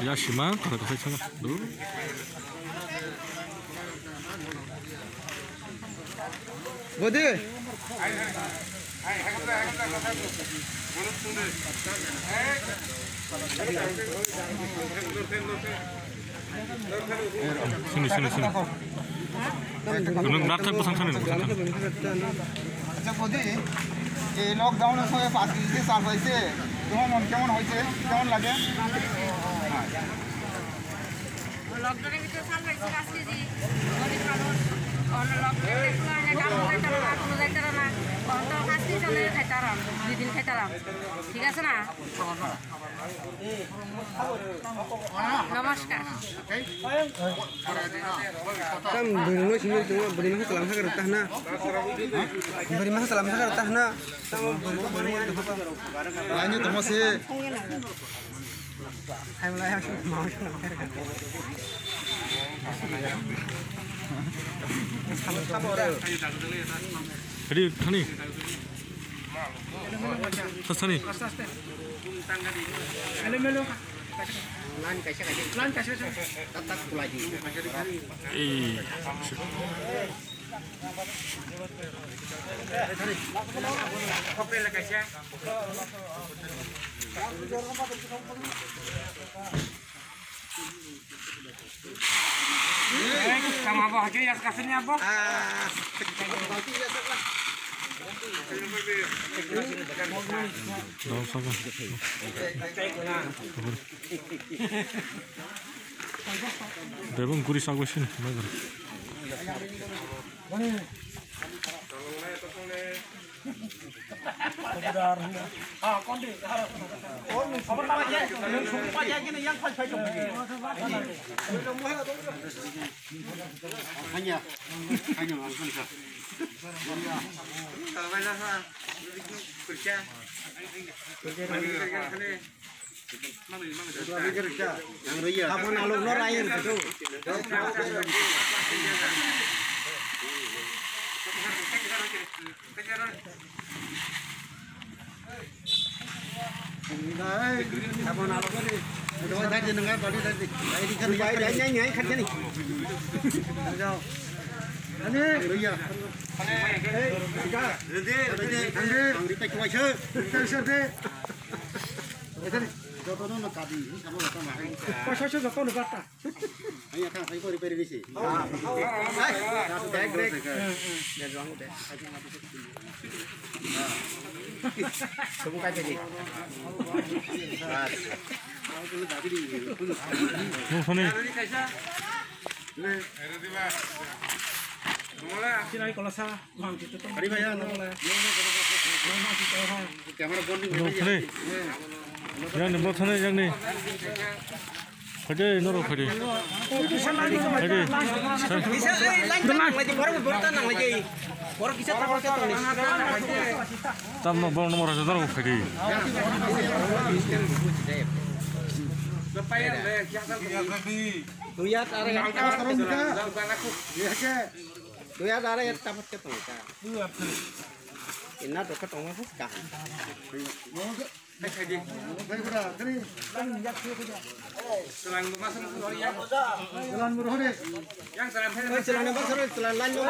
Ya siman kalau kasih sana dulu. Bodi. Sini. Gunung Merapi pasang sana nih. আচ্ছা বদি এই লকডাউনের সময় 5 সাল হয়েছে তোমার মন কেমন হয়েছে কেমন লাগে লকডাউনের ভিতরে সাল হয়েছে আজকে জি গরিব মানুষ অন্য লকডাউনে কাম করতে না কোনো যাইতে না অন্ত আজকে চলে খাইতারাম 2 দিন খাইতারাম ঠিক আছে না নমস্কার কাম বরিনো সিনি তোমা বরিনো সালাম সাগর তাহনা বরিনো সালাম সাগর তাহনা তাম বরিনো দেখো আইনি তোমাসে হামলা হাসু মাউস না Jadi tani. Sasani. lan kasih tetap lagi sama apa aja ya kasihnya apa? 대본 구리 싸고 있으니 맞아. Kapan alur lor air gitu. Kapan alur lor ni? Udah tadi dengar tadi. Ini kan nyai kan ni. Jauh. Ani, iya. Angri tak kuat je. Serde. Ini. Jodoh nak kadi, kamu nak makan. Pasal jodoh nak kata. Ayah kan, saya boleh beri bisi. Dek. Jangan ruang dek. Semua kaji ni. 손이. Sini kalau sah, mang itu tu. Hari bayar. Kamera bonding. 손이. 양님 뭐 손에 양님. 가지 너로 가지. Bisa lagi ke 가지. Bisa lanjut lagi baru bertanang lagi. Baru bisa tahu kita tulis. 땀 뭐 nomor aja 너로 가지. Lihat area sekarang juga. Lihat area tamat ketemu ka. Ina to ketemu ka. Selang masuk sorry ya. Jalan murah deh. Yang selang Jalan apa sore jalan lanjut.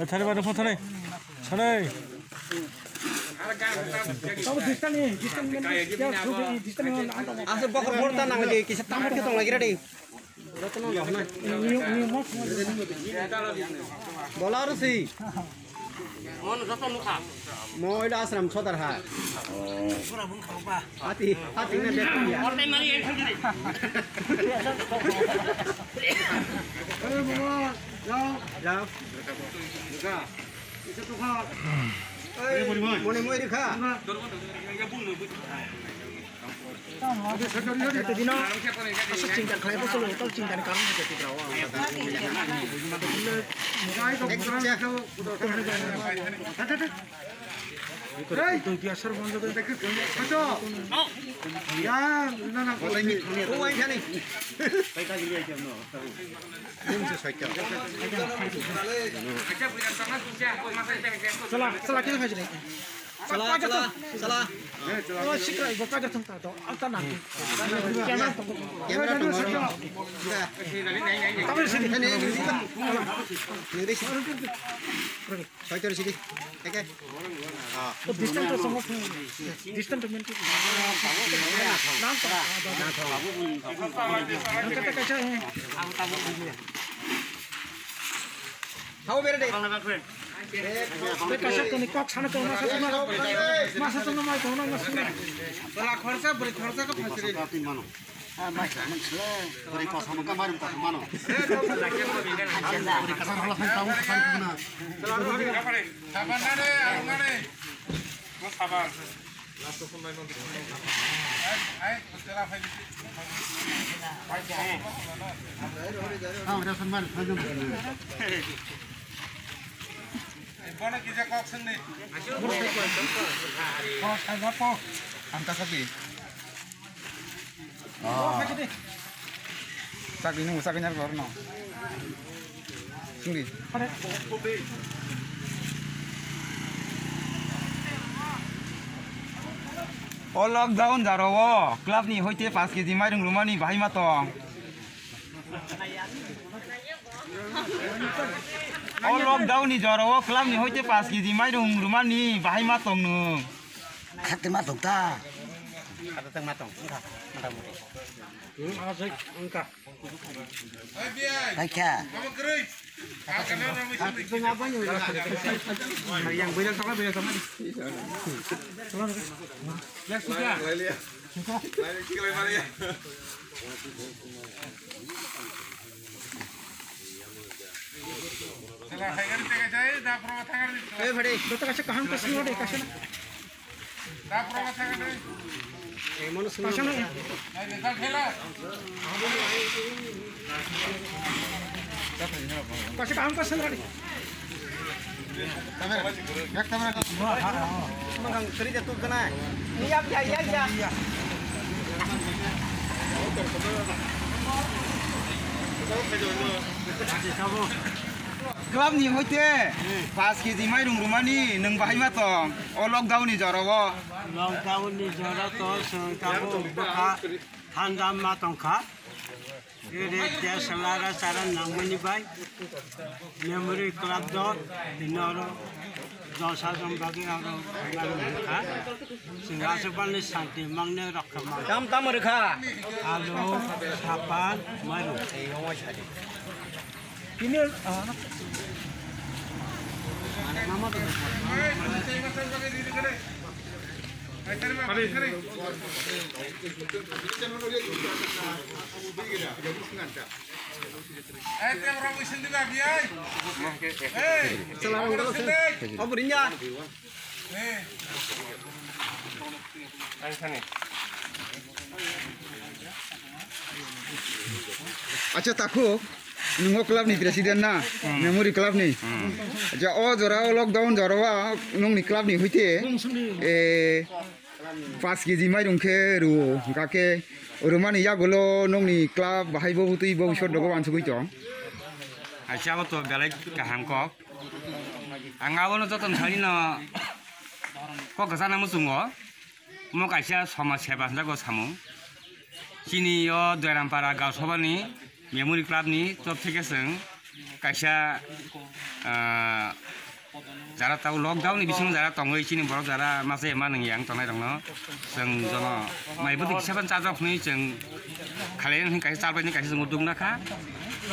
차례 받은 포탄에. 차례. Asal bakar porta nang lagi kisah tamat kita lagi ready. Bola harus sih. Mau ada asram sodar ha. Hati na dekat dia. Jauh. Buka. Itu tuh ha. Mau dikha. Itu dino. Asal cinta kalian betul betul cinta kamu jadi berawal. Itu biasa orang juga. Kacau. Ya, nana. Oh, ini nih. Saya kasih lihat kamu. Ini saya kasih. Salah kita aja nih. Salah. Oh, sikra ibu kaget tentang itu. Alta nanti. Kamera dulu. Tapi sini. Ini sini. Saya cari sini. Oke. Distance sama distance temen kita. Nampak. Kata kaca. How better day? Kaca kini kok sana kau masa tu nama kau nama sana. Salah khorsa beri khorsa ke fasiri. Beri kos sama kamar kita mana? Beri kasar halah saya tahu kasar mana. Sabar nade, arungane. Mas sabar. Ay, setelah Udah sembal. Bona kita kok sini. Oh, saya apa? Angka sapi. Sak ini usah kenyal korno. Sini. O lockdown jaro club ni hoite 5 kg mairung rumani bahai matong. O lockdown ni jaro club ni hoite 5 kg mairung rumani bahai matong nu. Kata matong ta. Kata matong. Asik angka. Ay biay. Baiknya. Kamu kerik. Akan orang mesti. Yang beda sama. Ya sudah. Lali kilo mana ya? Salah hanger tega jai, dah pernah hanger ni. Beri. Betul kasih kaham kasih lo deh kasih. Dah pernah hanger ni. Kasih lo. Ay, dah khela. Kasih kaham kasih lo deh. Kamera. Yak kamera. Mengang keri jatuh kena. Iya. Club ni hoite 5 kg mairung rumani nang bahai matong. O lockdown ni jaro. Lockdown ni jara to sengkabu buka handam matongka. Ini dia selara cara namanya baik. Memory club do dinoro dosa bagi orang buka. Sehingga sebenarnya santi mangne rakam. Tam mereka. Halo, kapan maru? Ini Eh, tiang orang mesin juga biay. Eh, selalu terus. Oh berinya. Eh. Acha takut. Nunggu club ni presiden na, memory club ni. Aja jora lockdown jora nung ni club ni hoite. 5 kg mairung ke ru kake rumani ya golo nung ni club bahai bo tui bo shot dogo an sugui tong. Acha to belai kaham kok. Angawono joton thalino kok kesana musungo. Mo kaisa samaj seba jago samu. Sini yo Derampara gaw sobani memory club ni top থেকে जों kaisa jara tahu lockdown ni bising jara tongoi sini borok jara masa ema nang yang tongai dong no जों jono mai budi kisaban cajok ni जों kalian ni kaisa salpai ni kaisa जों udung naka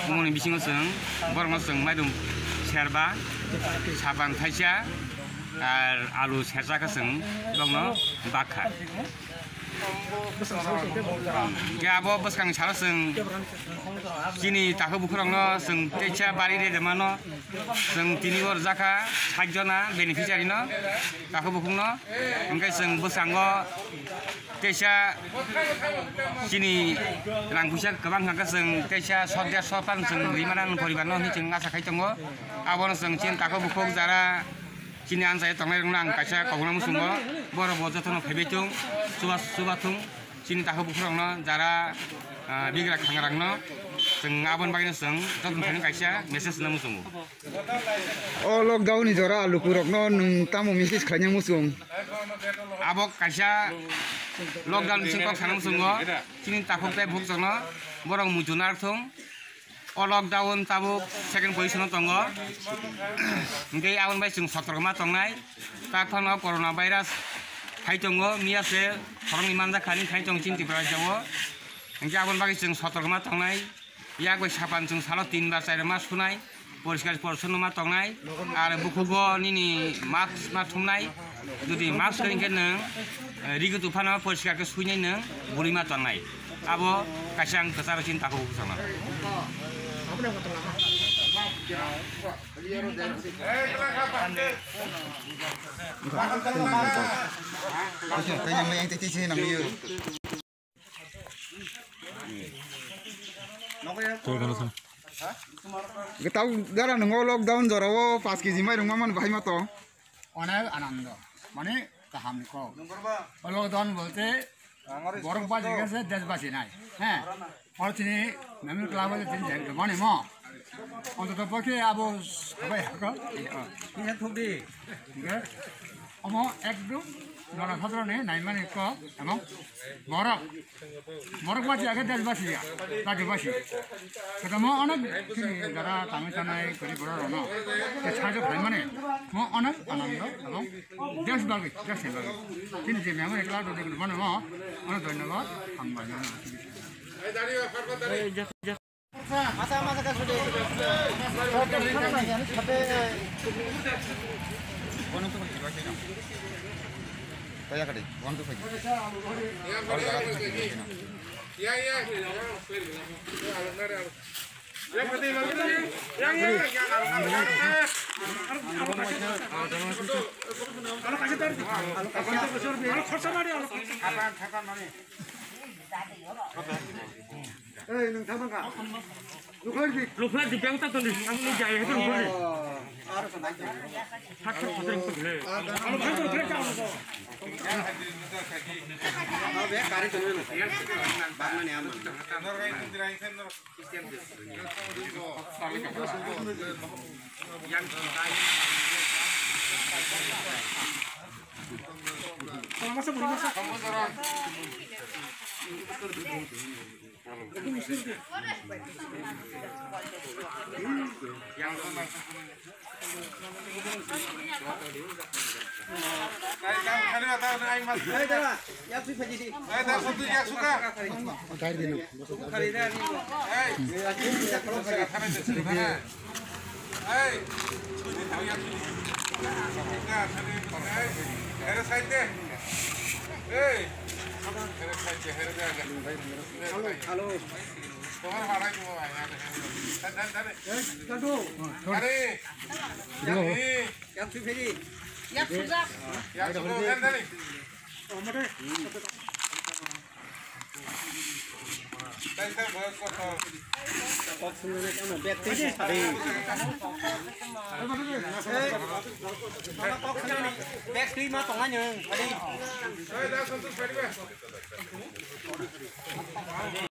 ngoni bising जों borok no जों maidum serba saban thaisa ar alu serja ka जों dong no bakha Gabo beskang salah seng kini tak bukurang no seng teca bari de demano seng tini or zaka sajona beneficiary no tak bukung no engkai seng besanggo teca kini rangkusia kebang ngaka seng teca sodya sopan seng limanan poriban no ni seng asa kai tongo abon seng cin tak bukung jara chini ansai tongnai rong kaisa kogna musungo boro bojo tono phebeitung subatung chini taho bukrongno jara bigra khangrangno जों आबन बागैनो जों जतन कायसा मेसेज ना मुसुंगो ओ लकडाउन नि जरा लुकुरकनो नोंतामो मेसेज खायनो मुसुं आबो कायसा लकडाउन सिंको खानो मुसुंगो चिनि ताखोबे भुकजनो बरं मुजुनार थं ओ लकडाउन ताबो सेकेन्ड पोजिशन तंगो इंगे आबन बाय जों सतर्कमा तंनाय ताखनो कोरोना भाइरास हाइतंगो मियासे थरं इमानजा खानि खाइतंग चिन्ति ब्रा जावो इंगे आबन बागै जों सतर्कमा तंनाय याक बै सापान जों सालो 3 बार 4 मास सुनाय परिष्कार परिच्छन्नमा तंनाय आरो बुखुगो निनि मास्क मा थुमनाय जुदि मास्क गैंके नों रिगु तुफाना परिष्कारखौ सुइनाय नों बुरिमा तंनाय आबो कायसा आं कसार चिन्ताखौ बुझाना Tahu darah nunggu lockdown jarawo 5 kg mai rumah mana bahaya to? অনেক আনন্দ মানে কাহাম কো লকডাউন বলতে বরফ বাজি গেছে দেশবাসী নাই হ্যাঁ আর তিনি মেমোরি ক্লাব তিনি মানে ম অন্তত পক্ষে আবো সবাই একদম জনসাধারণে নাই মানে ক এবং বরফ বাজি আগে দেশবাসী রাজ্যবাসী সেটা ম অনেক যারা তামিল তানাই করি বড় রণ সাহায্য খাই মানে ম অনেক আনন্দ এবং দেশবাগী দেশের বাগী তিনি যে মেমোরি ক্লাব মানে ম অনেক ধন্যবাদ সাংবাদিক Kaya kali, wantu saja. Lupa di bang tak tulis, aku ni jaya itu lupa. Tak tak boleh.